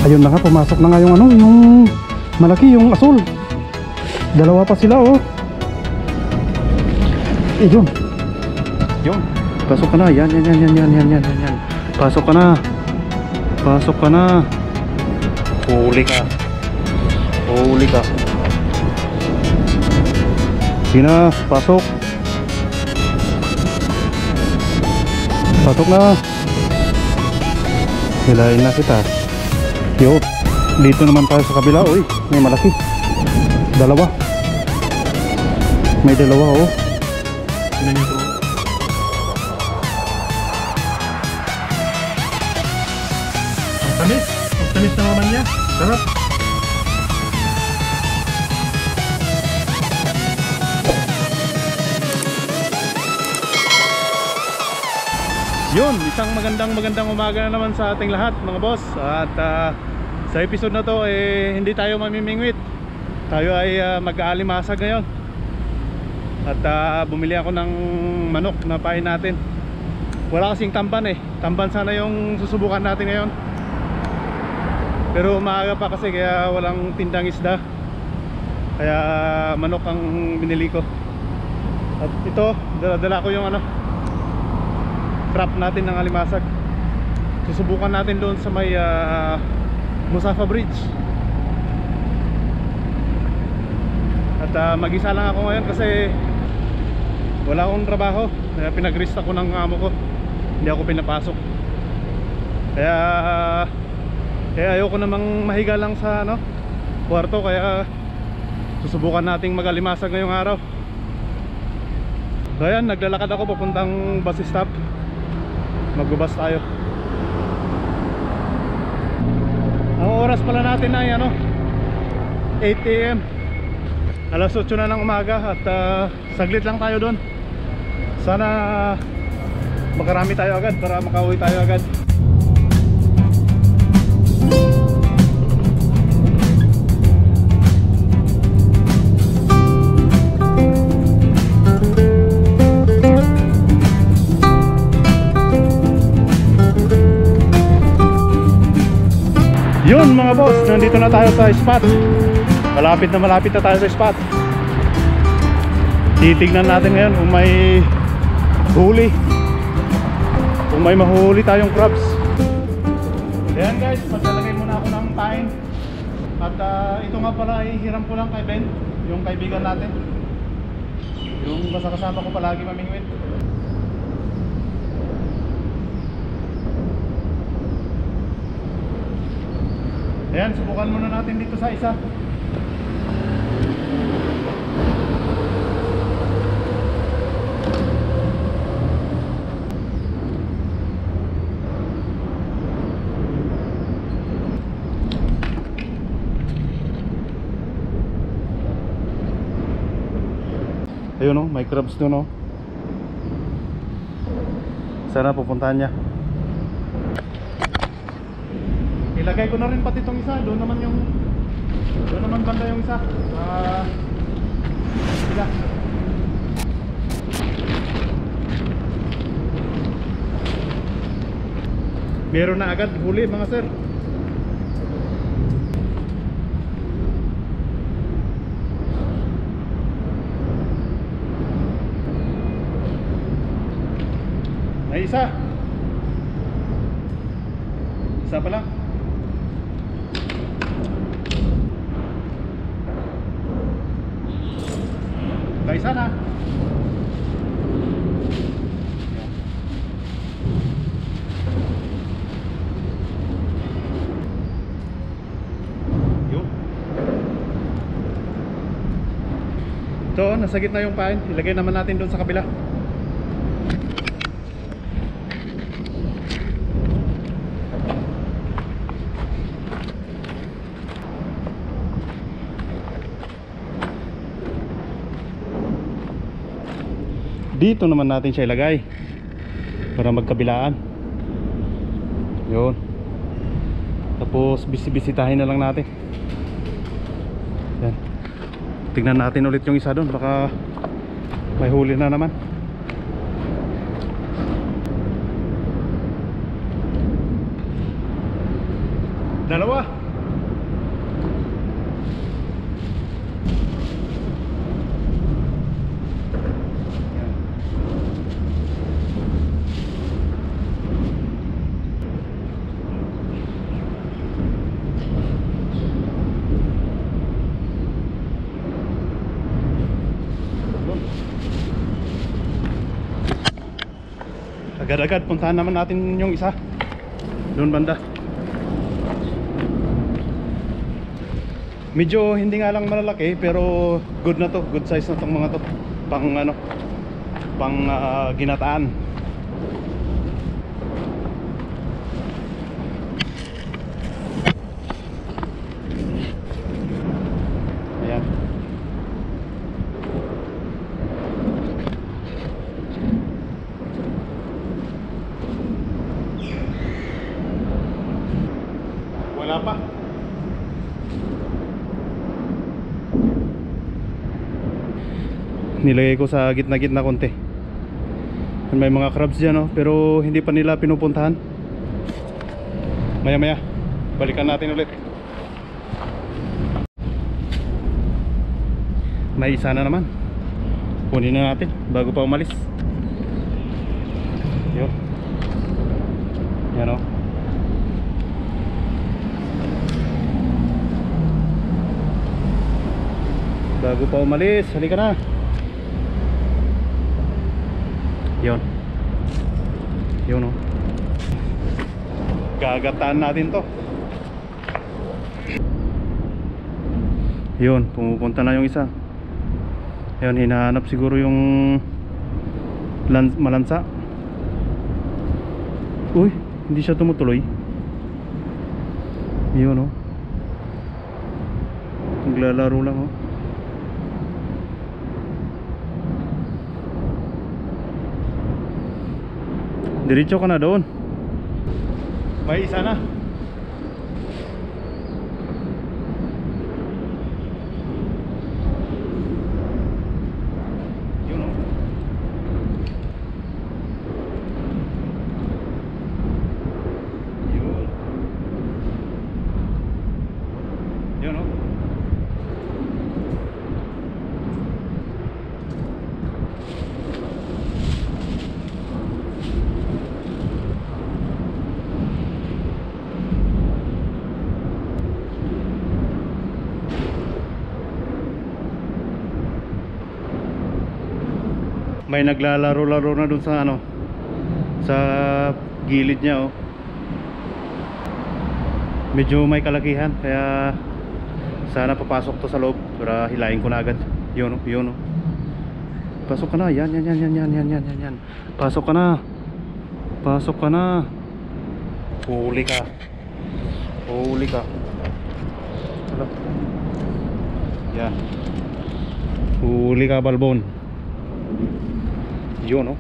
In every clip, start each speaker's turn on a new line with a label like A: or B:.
A: Ayun na nga, pumasok na nga yung ano, yung malaki, yung asul. Dalawa pa sila, oh. Yun. Yun. Pasok ka na. Yan. Pasok ka na. Pasok ka na. Huli ka. Huli ka. Sina, pasok. Pasok na. Hilahin na kita. Yo, dito naman tayo sa kabila. Uy, may malaki. Dalawa. May dalawa, oh. Tingnan nyo ito. Ang tamis. Ang tamis na naman niya. Sarap. Yun, isang magandang umaga na naman sa ating lahat mga boss. At sa episode na to hindi tayo mamimingwit. Tayo ay mag-aalimasag ngayon. At bumili ako ng manok na pain natin. Wala kasing tamban Tamban sana yung susubukan natin ngayon. Pero maaga pa kasi kaya walang tindang isda. Kaya manok ang binili ko. At ito, dala ko yung trap natin ng alimasag. Susubukan natin doon sa may Musafa Bridge. At mag-isa lang ako ngayon kasi wala akong trabaho. Kaya pinag-rest ako ng amo ko. Hindi ako pinapasok. Kaya ayoko namang mahiga lang sa kwarto. Kaya susubukan nating mag-alimasag ngayong araw. So ayan, naglalakad ako papuntang bus stop. Magbabas tayo. Ang oras pala natin ay 8 AM. Alas 8 na ng umaga. At saglit lang tayo doon. Sana makarami tayo agad para makauwi tayo agad. Yun mga boss, nandito na tayo sa spot. Malapit na tayo sa spot. Titignan natin ngayon kung may huli, kung may mahuli tayong crabs. Ayan guys, maglalagay muna ako ng pain. At ito nga pala ay hiram ko lang kay Ben, yung kaibigan natin, yung kasama ko palagi mamingwit. Ayan, subukan muna natin dito sa isa. Ayun may crabs doon Sana pupuntahan niya. Ilagay ko na rin pati itong isa. Doon naman banda yung isa. Sila. Meron na agad huli mga sir. May isa. Isa pa lang. Kaisa na. Yun. Ito, nasa gitna yung pain. Ilagay naman natin doon sa kabila. Dito naman natin siya ilagay para magkabilaan. Yun. Tapos bisitahin na lang natin. Yan. Tignan natin ulit yung isa doon. Baka may huli na naman. Dalawa. Agad-agad puntahan naman natin yung isa doon banda. Medyo hindi nga lang malalaki pero good na to, good size na tong mga to. Pang ano, pang ginataan. Ayan. Wala pa. Nilagay ko sa gitna-gitna konti. May mga crabs dyan, oh, pero hindi pa nila pinupuntahan. Maya-maya balikan natin ulit. May isa na naman. Kunin na natin bago pa umalis. Yo. Yan, oh. Bago pa umalis, halika na. Yun. Yun, oh. Gagataan natin to. Yun, pumupunta na yung isa. Yun, hinahanap siguro yung malansa. Uy, hindi siya tumutuloy. Yun, oh. Naglalaro lang, oh. Diretso ka na doon. May isa na. Yun, oh. Yun. Yun, oh. May naglalaro-laro na dun sa ano, sa gilid niya, oh. Medyo may kalakihan kaya sana papasok to sa loob para hilahin ko na agad. Yun, oh, yun, oh. Pasok ka na. Yan. Pasok ka na. Pasok ka na. Huli ka. Huli ka. Hala. Yan. Huli ka, balbon. Yun, oh.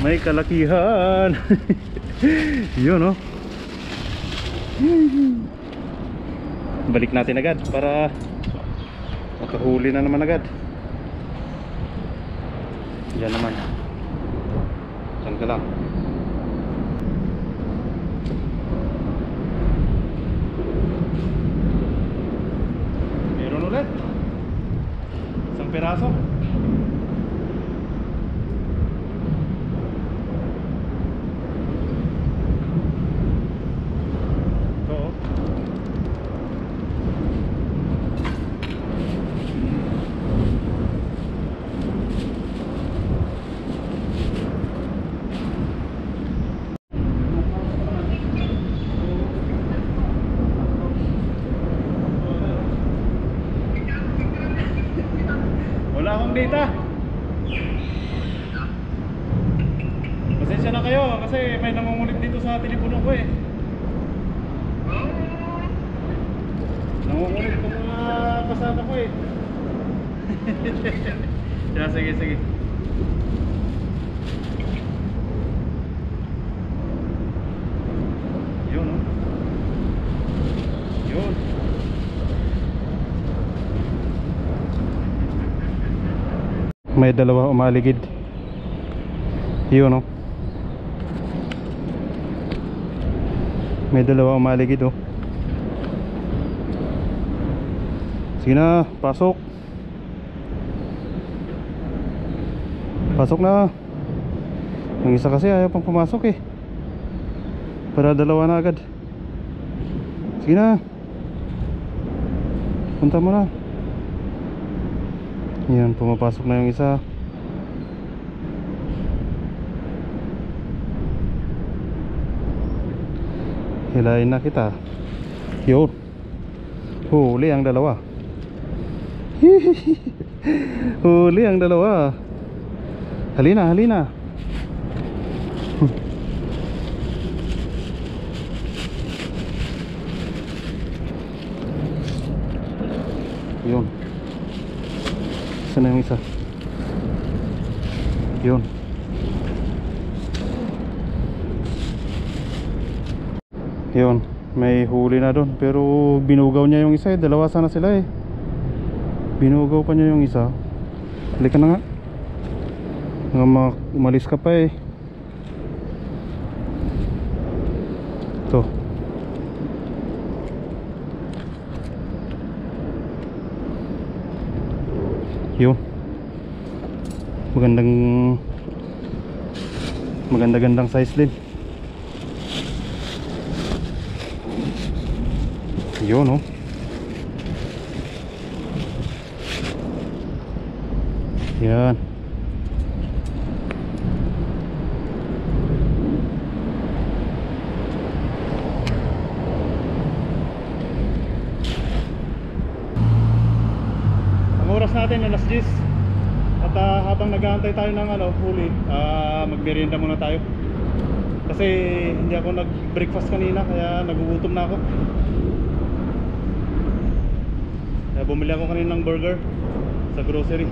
A: May kalakihan. Yun, oh. Balik natin agad para makahuli na naman agad. Yan naman. Saan ka lang? Meron ulit. Isang piraso. Wala akong data. Pasensya na kayo kasi may nangungulit dito sa telepono ko, eh. Nangungulit ko mga kasama ko, eh. Yeah, sige. Yun, oh. Yun. May dalawa umaligid. Yun, oh. May dalawa umaligid oh. Sige na, pasok. Pasok na. Yung isa kasi ayaw pang pumasok eh. Para dalawa na agad. Sige na. Punta mo na. Yan, pumapasok na yung isa. Hilahin na kita. Yun. Huli ang dalawa. Huli ang dalawa. Halina, halina. Yun. Sana yung isa. Yun. Yun, may huli na doon. Pero binugaw niya yung isa eh. Dalawa sana sila eh. Binugaw pa niya yung isa. Halika na nga. Umalis ka pa eh. Ito. Yun. Magandang size din. Yun oh. Yan. Ang oras natin alas 10. At habang nag-aantay tayo ng huli, magmerienda muna tayo. Kasi hindi ako nag-breakfast kanina, kaya nagugutom na ako. Kaya bumili ako kanina ng burger sa grocery.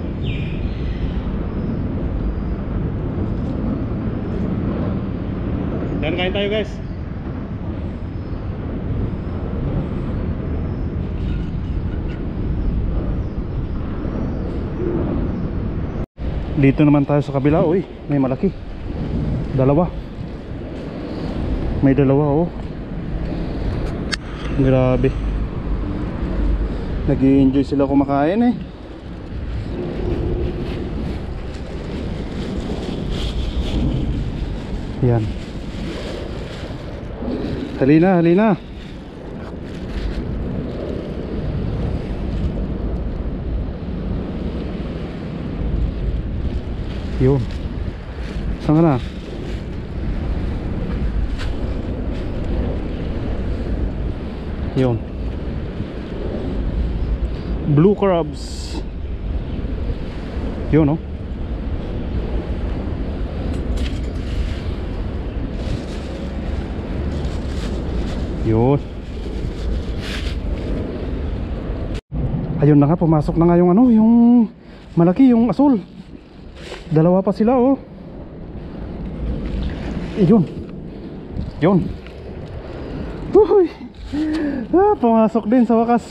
A: Yan, kain tayo guys. Dito naman tayo sa kabila. Uy, may malaki. Dalawa. May dalawa oh. Grabe. Nag-i-enjoy sila kumakain eh. Yan. Halina, halina. Yun. Saan ka na? Yun. Blue crabs. Yun oh. Yun. Ayun na nga, pumasok na nga yung yung malaki, yung asul. Dalawa pa sila oh. Yun. Yun. Uy. Pumasok din sa wakas.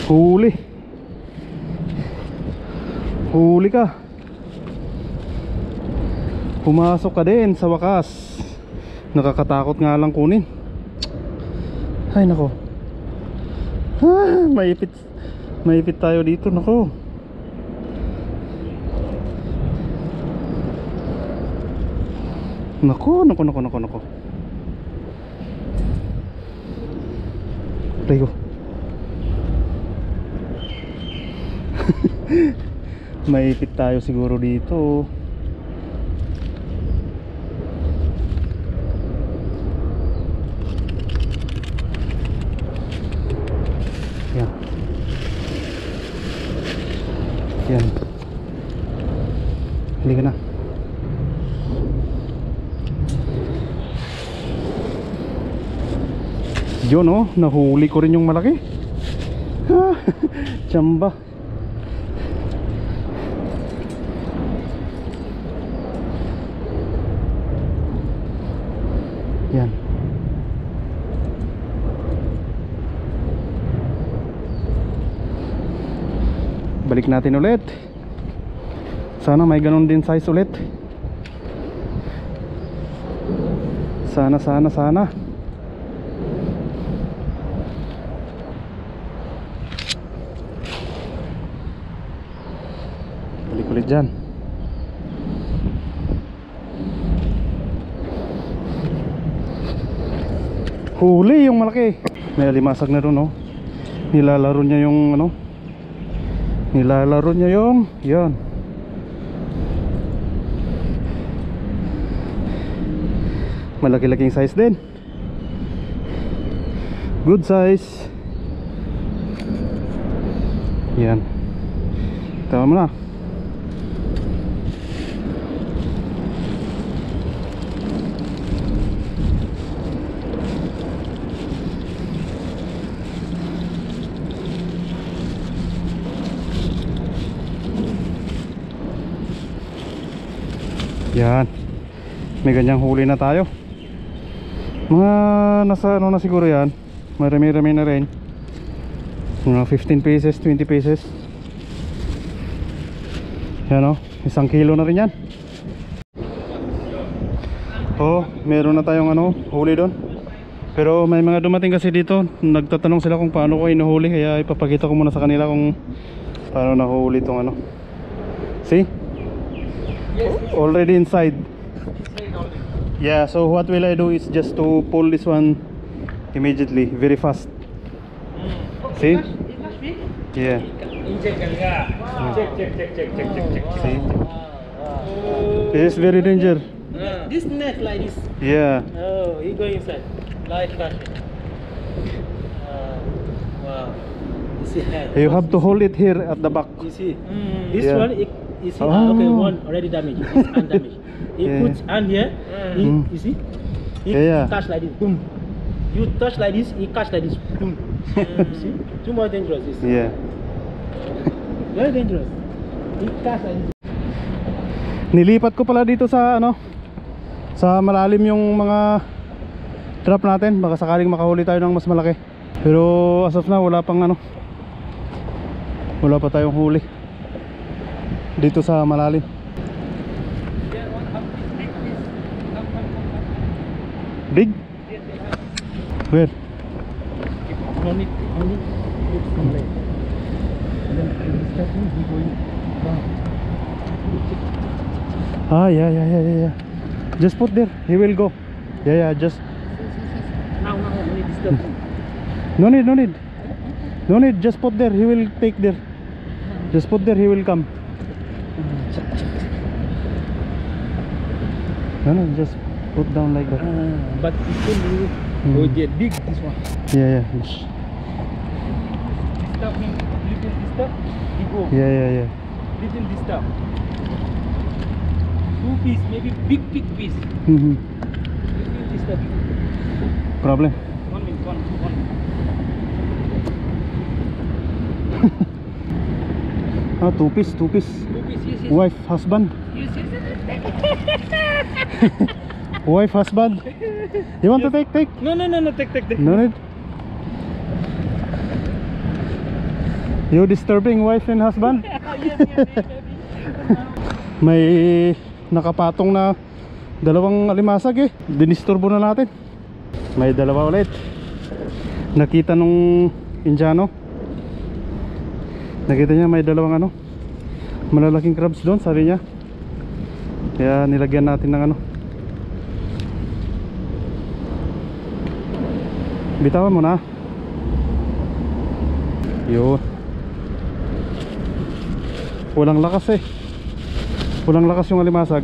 A: Huli. Huli ka. Pumasok ka din sa wakas. Nakakatakot nga lang kunin. Ay nako. Maipit tayo dito, nako. Nako. Tayo. Maipit tayo siguro dito. Yan. Yan. Halika na. Yun oh, nahuli ko rin yung malaki. Tsamba. Yan. Balik natin ulit. Sana may ganun din size ulit. Sana. Balik ulit dyan. Huli yung malaki. May alimasag na doon, oh. Nilalaro niya yung ano. Nilalaro niya yung yan. Malaki-laking size din. Good size. Yan. Tama mo na. Yan. May ganyang huli na tayo. Mga nasa ano na siguro yan. Marami-rami na rin. Mga 15 pieces, 20 pieces. Yan, oh. 1 kilo na rin yan. Oh, meron na tayong ano, huli doon. Pero may mga dumating kasi dito. Nagtatanong sila kung paano ko inuhuli. Kaya ipapakita ko muna sa kanila kung paano nahuli itong ano. See? Already inside. Yeah, so what will I do is just to pull this one immediately, very fast. See? Yeah. See? It is very danger.
B: This net like this.
A: Yeah.
B: Oh, you go inside. Like that. Wow. You see head.
A: You have to hold it here at the back.
B: You see? This
A: Yeah.
B: one, you see?
A: Oh.
B: Okay, one already damaged. It's undamaged. He
A: Yeah.
B: puts hand here. You see? He
A: Yeah.
B: touch like this. Boom. You touch like this. He catch like this. Boom. You see? Too more dangerous. This.
A: Yeah.
B: Very dangerous. He catch like this.
A: Nilipat ko pala dito sa ano, sa malalim yung mga trap natin. Baka sakaling makahuli tayo ng mas malaki. Pero as of now wala pang ano, wala pa tayong huli dito sa malalim. Big? Where?
B: Only put some leg. And then step in, he going down.
A: Ah, yeah. Just put there, he will go. Yeah, just.
B: Now, only disturb him.
A: No need, just put there, he will take there. Just put there, he will come. No, just put down like that.
B: But it's still new. Oh, yeah, big this one.
A: Yeah.
B: Disturb him, little disturb, he go.
A: Yeah.
B: Little disturb. 2 piece, maybe big piece.
A: Mhm.
B: Little disturb.
A: Problem.
B: 1 minute, one.
A: Ah, two piece.
B: 2 piece, yes.
A: Wife, husband.
B: Yes.
A: Wife, husband. You want to take?
B: No, take.
A: No need. You disturbing wife and husband?
B: Yes.
A: May nakapatong na dalawang alimasag eh. Dinisturbo na natin. May dalawa ulit. Nakita nung Indiano. Nakita niya may dalawang ano, malalaking crabs doon, sabi niya. Kaya nilagyan natin ng ano. Bitawan mo na. Yun. Walang lakas eh. Walang lakas yung alimasag.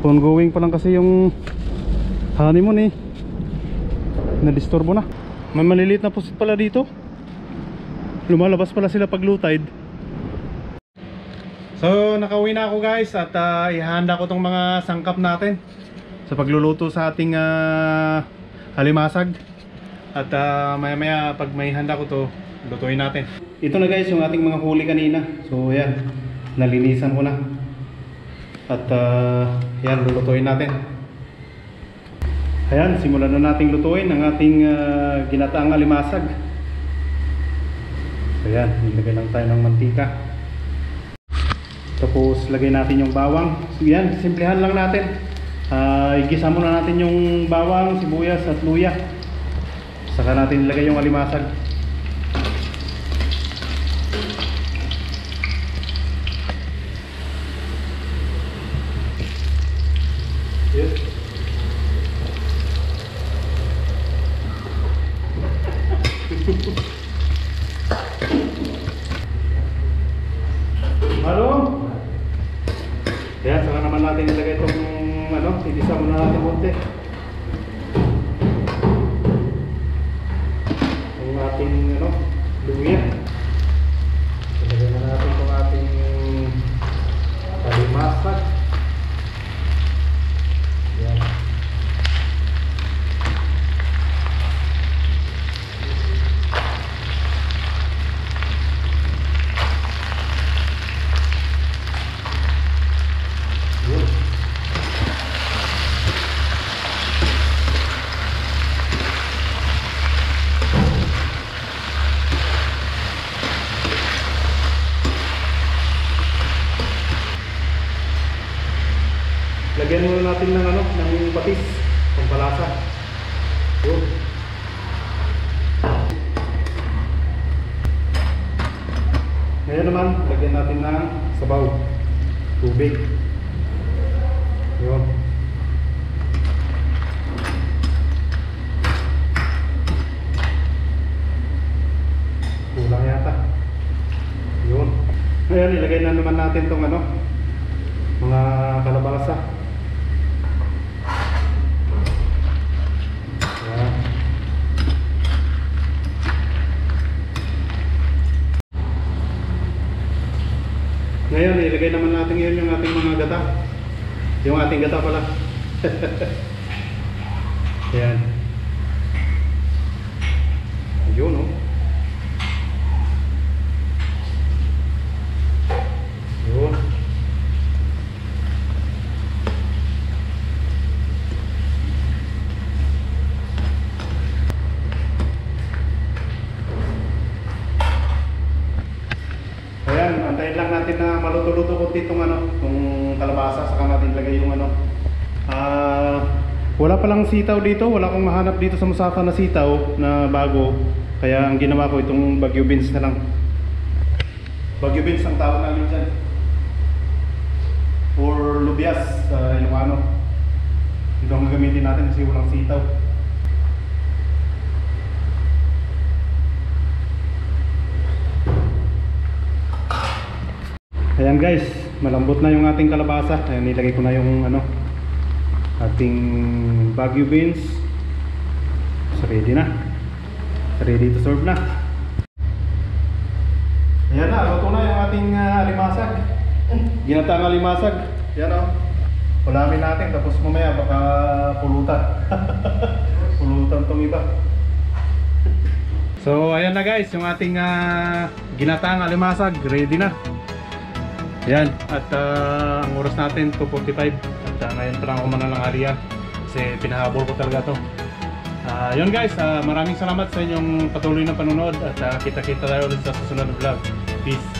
A: Ongoing pa lang kasi yung honeymoon eh. Nadisturbo na. May maliliit na pusit pala dito. Lumalabas pala sila pag low tide. So nakauwi na ako guys. At ihanda ko tong mga sangkap natin sa pagluluto sa ating halimasag. At maya maya pag may handa ko to, lutuin natin. Ito na guys yung ating mga huli kanina. So yan, nalinisan ko na. At yan, lulutuin natin. Ayan, simulan na nating lutuin ang ating ginataang alimasag. So yan, nilagay lang tayo ng mantika. Tapos lagay natin yung bawang. So yan, simplihan lang natin. Igisa muna natin yung bawang, sibuyas at luya. Saka natin ilagay yung alimasag. Yes. Halo. Ayan, saka naman natin ilagay itong igisa muna natin konti. Yung ating luya. Ilagay na natin itong ating alimasag. Ayan. Lagyan muna natin ng patis, pampalasa. Yun. Ngayon naman, lagyan natin ng sabaw, tubig. Yun. Kulang yata. Yun. Ngayon, ilagay na naman natin itong mga kalabasa. Ayan. Ngayon, ilagay naman natin ngayon yung ating mga gata. Yung ating gata pala. Ayan. Ayun, oh. Ayun. Antayin lang natin na maluto-luto konti itong kalabasa, saka natin lagay yung wala palang sitaw dito, wala akong mahanap dito sa Musaka na sitaw na bago, kaya ang ginawa ko itong Baguio beans na lang. Baguio beans ang tawag namin dyan, or lubias sa Ilocano. Ito ang gagamitin natin kasi walang sitaw. Ayan guys, malambot na yung ating kalabasa. Ayan, nilagay ko na yung ating Baguio beans. So ready na. Ready to serve na. Ayan na, luto na yung ating alimasag. Ginataang alimasag. Ayan o. Ulamin natin, tapos mamaya baka pulutan. Pulutan tong iba. So ayan na guys, yung ating ginataang alimasag. Ready na. Yan, at ang oras natin 2:45 at ngayon pa lang ako manananghali kasi pinahabol ko talaga to. Yun guys, maraming salamat sa inyong patuloy na panonood at kita-kita tayo ulit sa susunod na vlog. Peace!